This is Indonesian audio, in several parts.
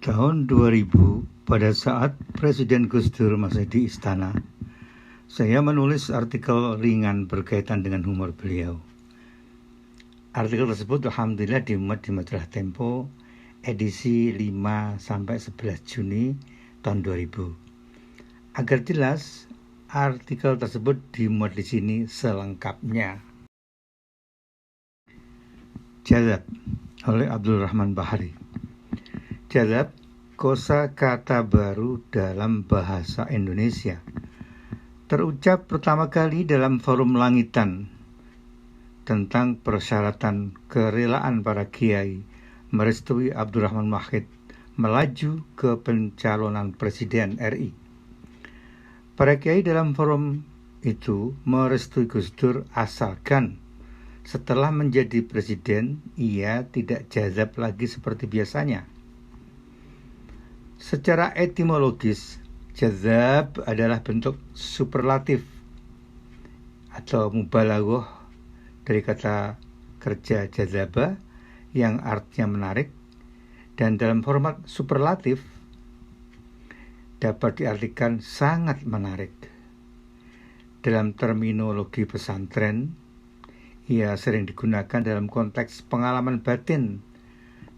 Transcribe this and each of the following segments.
Tahun 2000, pada saat Presiden Gus Dur masih di istana, saya menulis artikel ringan berkaitan dengan humor beliau. Artikel tersebut alhamdulillah dimuat di majalah Tempo edisi 5-11 Juni tahun 2000. Agar jelas, artikel tersebut dimuat di sini selengkapnya. Jazab oleh Abdul Rahman Bahari. Jazab, kosa kata baru dalam bahasa Indonesia. Terucap pertama kali dalam Forum Langitan tentang persyaratan kerelaan para kiai merestui Abdurrahman Wahid melaju ke pencalonan Presiden RI. Para kiai dalam forum itu merestui Gus Dur asalkan setelah menjadi presiden ia tidak jazab lagi seperti biasanya. Secara etimologis, jazab adalah bentuk superlatif atau mubalaghah dari kata kerja jazaba yang artinya menarik, dan dalam format superlatif dapat diartikan sangat menarik. Dalam terminologi pesantren, ia sering digunakan dalam konteks pengalaman batin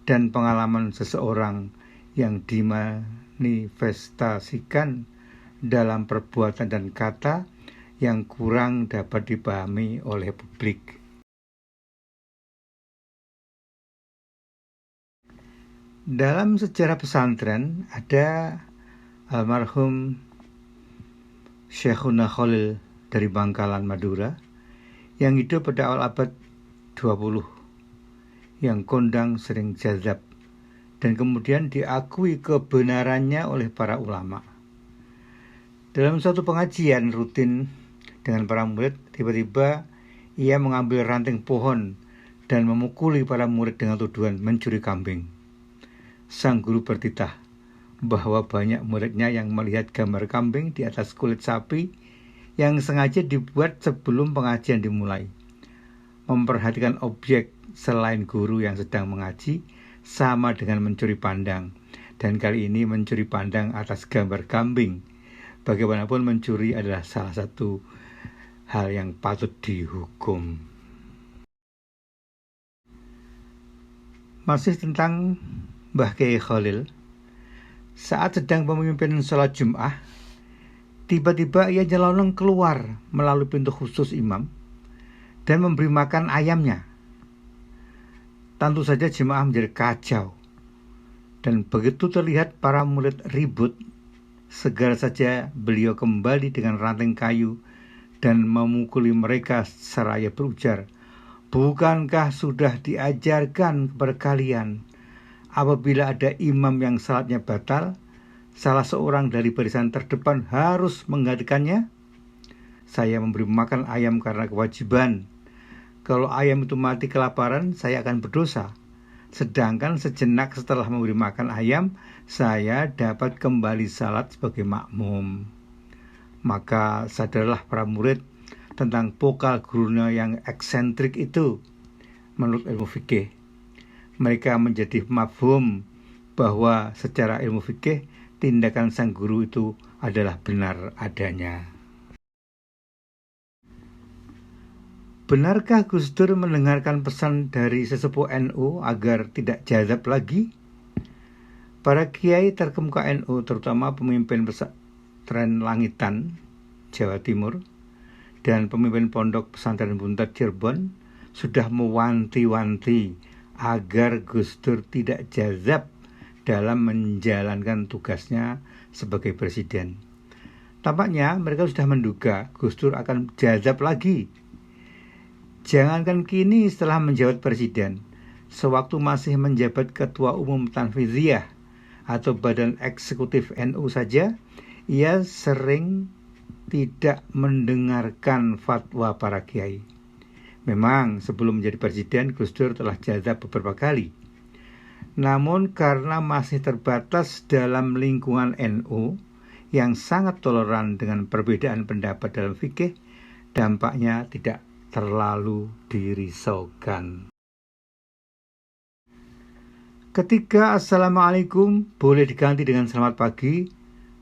dan pengalaman seseorang yang dimanifestasikan dalam perbuatan dan kata yang kurang dapat dipahami oleh publik. Dalam sejarah pesantren ada almarhum Syekhuna Khalil dari Bangkalan, Madura, yang hidup pada awal abad 20, yang kondang sering jazab dan kemudian diakui kebenarannya oleh para ulama. Dalam suatu pengajian rutin dengan para murid, tiba-tiba ia mengambil ranting pohon dan memukuli para murid dengan tuduhan mencuri kambing. Sang guru bertitah bahwa banyak muridnya yang melihat gambar kambing di atas kulit sapi yang sengaja dibuat sebelum pengajian dimulai. Memperhatikan objek selain guru yang sedang mengaji sama dengan mencuri pandang, dan kali ini mencuri pandang atas gambar kambing. Bagaimanapun mencuri adalah salah satu hal yang patut dihukum. Masih tentang Mbah Kiai Khalil, saat sedang memimpin sholat Jum'ah, tiba-tiba ia nyelonong keluar melalui pintu khusus imam dan memberi makan ayamnya. Tentu saja jemaah menjadi kacau, dan begitu terlihat para murid ribut, segera saja beliau kembali dengan ranting kayu dan memukuli mereka seraya berujar, "Bukankah sudah diajarkan kepada kalian, apabila ada imam yang salatnya batal, salah seorang dari barisan terdepan harus menggantikannya? Saya memberi makan ayam karena kewajiban. Kalau ayam itu mati kelaparan, saya akan berdosa. Sedangkan sejenak setelah memberi makan ayam, saya dapat kembali salat sebagai makmum." Maka sadarlah para murid tentang pokal gurunya yang eksentrik itu. Menurut ilmu fikih, mereka menjadi mafhum bahwa secara ilmu fikih tindakan sang guru itu adalah benar adanya. Benarkah Gus Dur mendengarkan pesan dari sesepuh NU agar tidak jazab lagi? Para kiai terkemuka NU, terutama pemimpin pesantren Langitan, Jawa Timur, dan pemimpin pondok pesantren Buntet Cirebon sudah mewanti-wanti agar Gus Dur tidak jazab dalam menjalankan tugasnya sebagai presiden. Tampaknya mereka sudah menduga Gus Dur akan jazab lagi. Jangankan kini setelah menjabat presiden, sewaktu masih menjabat Ketua Umum Tanfidiyah atau Badan Eksekutif NU saja, ia sering tidak mendengarkan fatwa para kiai. Memang sebelum menjadi presiden, Gus Dur telah jazab beberapa kali. Namun karena masih terbatas dalam lingkungan NU yang sangat toleran dengan perbedaan pendapat dalam fikih, dampaknya tidak terlalu dirisaukan. Ketika Assalamualaikum boleh diganti dengan selamat pagi,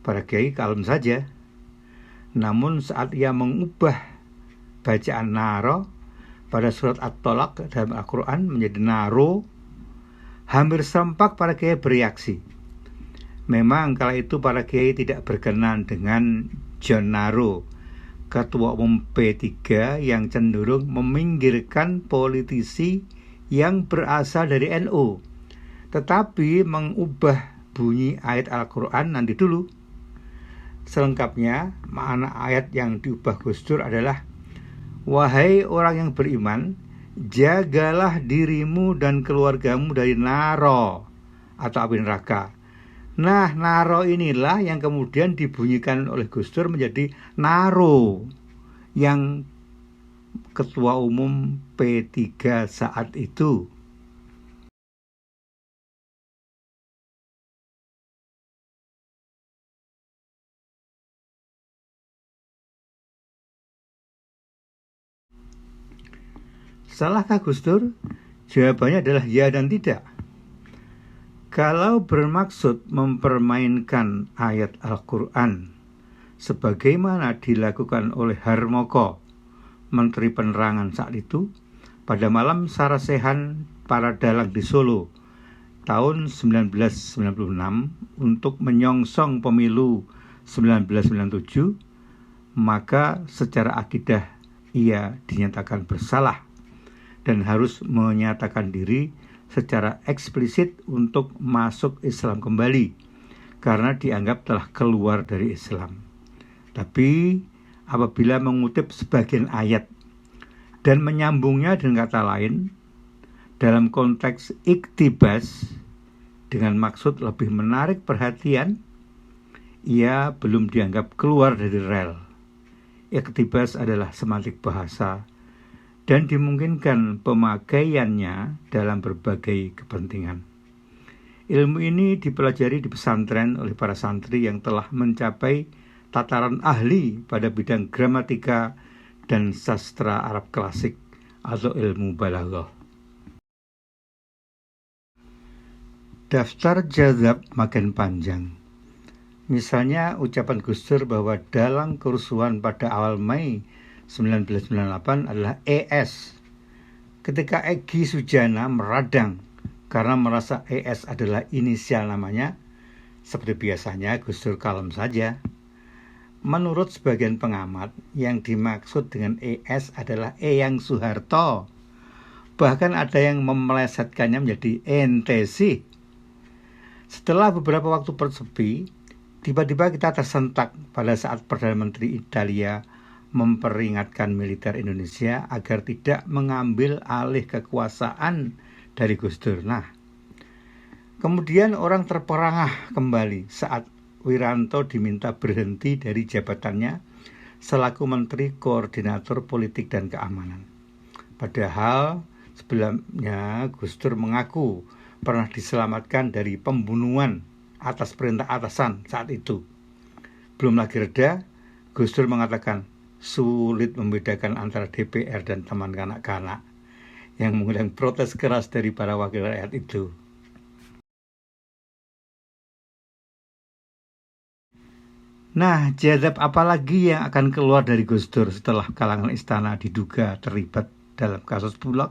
para kiai kalem saja. Namun saat ia mengubah bacaan naro pada surat At-Tolak dalam Al-Quran menjadi naro, hampir serempak para kiai bereaksi. Memang kala itu para kiai tidak berkenan dengan John Naro, ketua umum P3 yang cenderung meminggirkan politisi yang berasal dari NU, tetapi mengubah bunyi ayat Al-Quran nanti dulu. Selengkapnya, makna ayat yang diubah Gus Dur adalah, wahai orang yang beriman, jagalah dirimu dan keluargamu dari naro atau api neraka. Nah, naro inilah yang kemudian dibunyikan oleh Gus Dur menjadi naro, yang ketua umum P3 saat itu. Salahkah Gus Dur? Jawabannya adalah ya dan tidak. Kalau bermaksud mempermainkan ayat Al-Quran sebagaimana dilakukan oleh Harmoko, Menteri Penerangan saat itu, pada malam sarasehan para dalang di Solo tahun 1996 untuk menyongsong pemilu 1997, maka secara akidah ia dinyatakan bersalah dan harus menyatakan diri secara eksplisit untuk masuk Islam kembali karena dianggap telah keluar dari Islam. Tapi apabila mengutip sebagian ayat dan menyambungnya dengan kata lain dalam konteks iktibas dengan maksud lebih menarik perhatian, ia belum dianggap keluar dari rel. Iktibas adalah semantik bahasa dan dimungkinkan pemakaiannya dalam berbagai kepentingan. Ilmu ini dipelajari di pesantren oleh para santri yang telah mencapai tataran ahli pada bidang gramatika dan sastra Arab klasik atau ilmu balaghah. Daftar jazab makin panjang. Misalnya ucapan Gus Dur bahwa dalang kerusuhan pada awal Mei 1998 adalah ES. Ketika Egy Sujana meradang karena merasa ES adalah inisial namanya, seperti biasanya Gus Dur kalem saja. Menurut sebagian pengamat, yang dimaksud dengan ES adalah Eyang Soeharto. Bahkan ada yang memelesetkannya menjadi ente sih. Setelah beberapa waktu bersepi, tiba-tiba kita tersentak pada saat Perdana Menteri Italia memperingatkan militer Indonesia agar tidak mengambil alih kekuasaan dari Gus Dur. Nah, kemudian orang terperangah kembali saat Wiranto diminta berhenti dari jabatannya selaku Menteri Koordinator Politik dan Keamanan. Padahal sebelumnya Gus Dur mengaku pernah diselamatkan dari pembunuhan atas perintah atasan saat itu. Belum lagi reda, Gus Dur mengatakan sulit membedakan antara DPR dan teman kanak-kanak yang mengundang protes keras dari para wakil rakyat itu. Nah, jazab apa lagi yang akan keluar dari Gus Dur setelah kalangan istana diduga terlibat dalam kasus Bulog?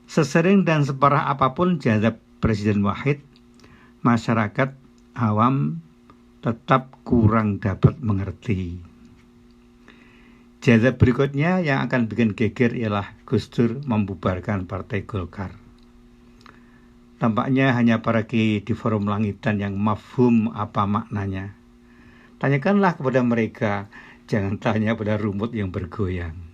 Sesering dan separah apapun jazab Presiden Wahid, masyarakat awam tetap kurang dapat mengerti. Jazab berikutnya yang akan bikin geger ialah Gus Dur membubarkan Partai Golkar. Tampaknya hanya para kiai di forum langitan yang mafhum apa maknanya. Tanyakanlah kepada mereka, jangan tanya pada rumput yang bergoyang.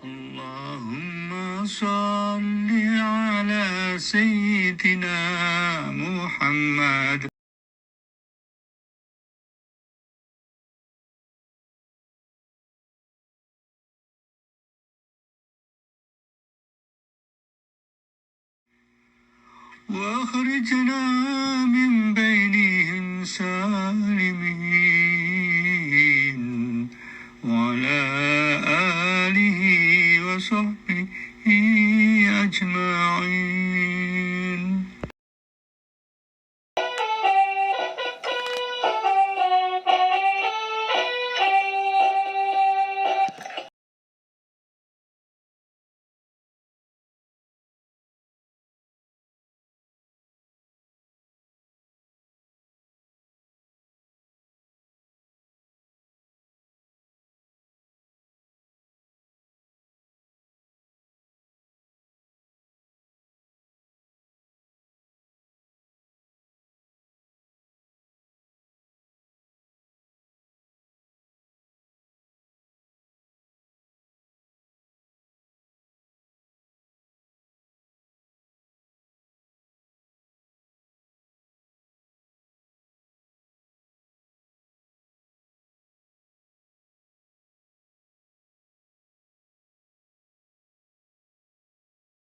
Allahumma salli ala Sayyidina Muhammad. وأخرجنا من بينهم سالمين وعلى آله وصحبه أجمعين